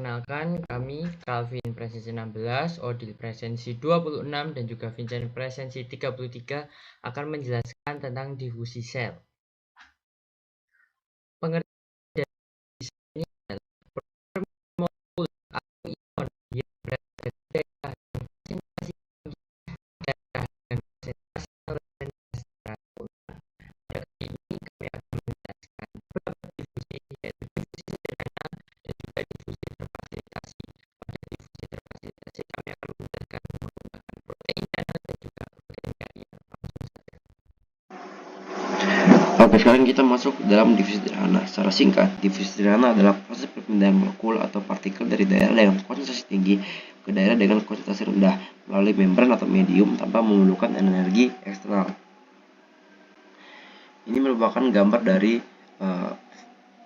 Perkenalkan, kami Calvin presensi 16, Odil presensi 26, dan juga Vincent presensi 33 akan menjelaskan tentang difusi sel. Pengertian dari ini adalah molekul atau ion yang berada di daerah konsentrasi tinggi, daerah dan konsentrasi rendah secara ulang. Pada kali ini kami akan menjelaskan beberapa difusi, yaitu difusi sederhana dan juga difusi terfasilitasi. Pada difusi terfasilitasi kami akan menjelaskan menggunakan protein nano dan juga protein karier. Langsung saja. Oke, sekarang kita masuk dalam difusi sederhana. Secara singkat, difusi sederhana adalah proses perpindahan molekul atau partikel dari daerah dengan konsentrasi tinggi ke daerah dengan konsentrasi rendah melalui membran atau medium tanpa memerlukan energi eksternal. Ini merupakan gambar dari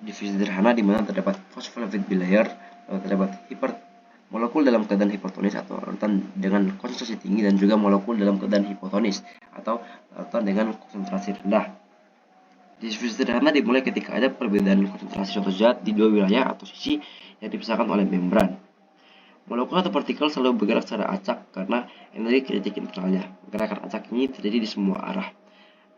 difusi sederhana di mana terdapat phospholipid bilayer, terdapat molekul dalam keadaan hipertonis atau larutan dengan konsentrasi tinggi dan juga molekul dalam keadaan hipotonis atau larutan dengan konsentrasi rendah. Difusi sederhana dimulai ketika ada perbedaan konsentrasi suatu zat di dua wilayah atau sisi yang dipisahkan oleh membran. Molekul atau partikel selalu bergerak secara acak karena energi kinetik internalnya. Gerakan acak ini terjadi di semua arah.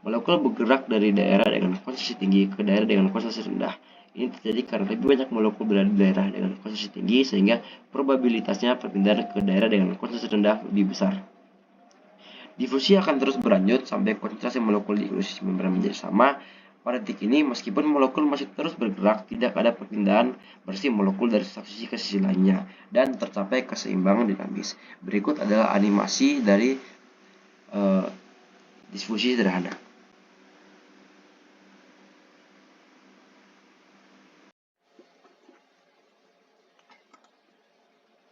Molekul bergerak dari daerah dengan konsentrasi tinggi ke daerah dengan konsentrasi rendah. Ini terjadi karena lebih banyak molekul berada di daerah dengan konsentrasi tinggi sehingga probabilitasnya perpindahan ke daerah dengan konsentrasi rendah lebih besar. Difusi akan terus berlanjut sampai konsentrasi molekul di sisi membran menjadi sama. Pada titik ini, meskipun molekul masih terus bergerak, tidak ada perpindahan bersih molekul dari satu sisi ke sisi lainnya, dan tercapai keseimbangan dinamis. Berikut adalah animasi dari difusi sederhana.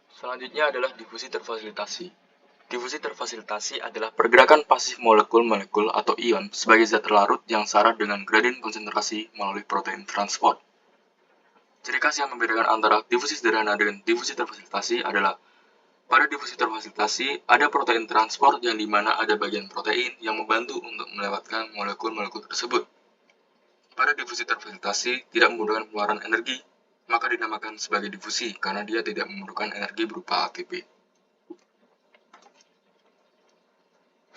Selanjutnya adalah difusi terfasilitasi. Difusi terfasilitasi adalah pergerakan pasif molekul-molekul atau ion sebagai zat terlarut yang syarat dengan gradien konsentrasi melalui protein transport. Ciri khas yang membedakan antara difusi sederhana dengan difusi terfasilitasi adalah pada difusi terfasilitasi ada protein transport yang dimana ada bagian protein yang membantu untuk melewatkan molekul-molekul tersebut. Pada difusi terfasilitasi tidak membutuhkan pengeluaran energi, maka dinamakan sebagai difusi karena dia tidak memerlukan energi berupa ATP.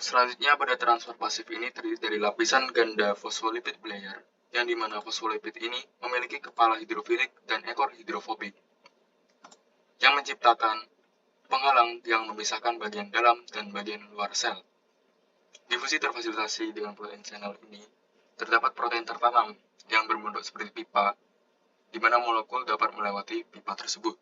Selanjutnya pada transfer pasif ini terdiri dari lapisan ganda fosfolipid bilayer, yang dimana fosfolipid ini memiliki kepala hidrofilik dan ekor hidrofobik, yang menciptakan penghalang yang memisahkan bagian dalam dan bagian luar sel. Difusi terfasilitasi dengan protein channel ini terdapat protein tertanam yang berbentuk seperti pipa, di mana molekul dapat melewati pipa tersebut.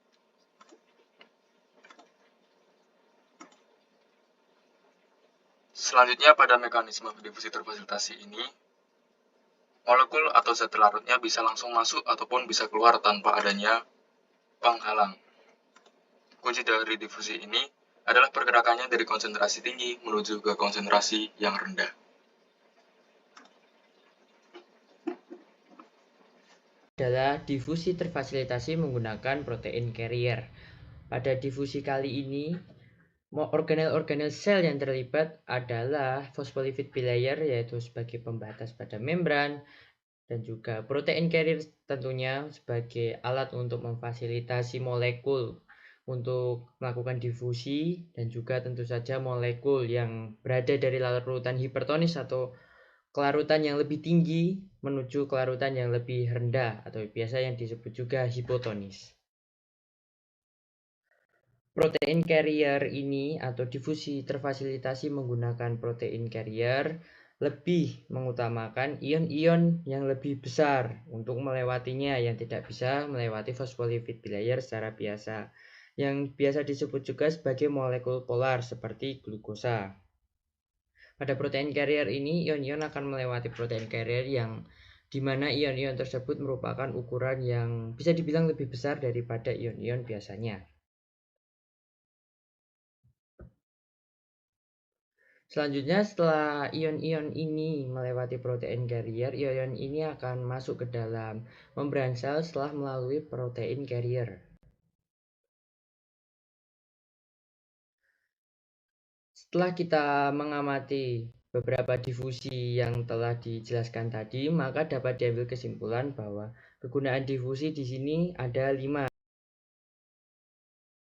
Selanjutnya pada mekanisme difusi terfasilitasi ini, molekul atau zat terlarutnya bisa langsung masuk ataupun bisa keluar tanpa adanya penghalang. Kunci dari difusi ini adalah pergerakannya dari konsentrasi tinggi menuju ke konsentrasi yang rendah. Adalah difusi terfasilitasi menggunakan protein carrier. Pada difusi kali ini, organel-organel sel yang terlibat adalah phospholipid bilayer, yaitu sebagai pembatas pada membran, dan juga protein carrier tentunya sebagai alat untuk memfasilitasi molekul untuk melakukan difusi, dan juga tentu saja molekul yang berada dari larutan hipertonis atau kelarutan yang lebih tinggi menuju kelarutan yang lebih rendah atau biasa yang disebut juga hipotonis. Protein carrier ini atau difusi terfasilitasi menggunakan protein carrier lebih mengutamakan ion-ion yang lebih besar untuk melewatinya yang tidak bisa melewati phospholipid bilayer secara biasa, yang biasa disebut juga sebagai molekul polar seperti glukosa. Pada protein carrier ini, ion-ion akan melewati protein carrier yang dimana ion-ion tersebut merupakan ukuran yang bisa dibilang lebih besar daripada ion-ion biasanya. Selanjutnya, setelah ion-ion ini melewati protein carrier, ion ini akan masuk ke dalam membran sel setelah melalui protein carrier. Setelah kita mengamati beberapa difusi yang telah dijelaskan tadi, maka dapat diambil kesimpulan bahwa kegunaan difusi di sini ada 5,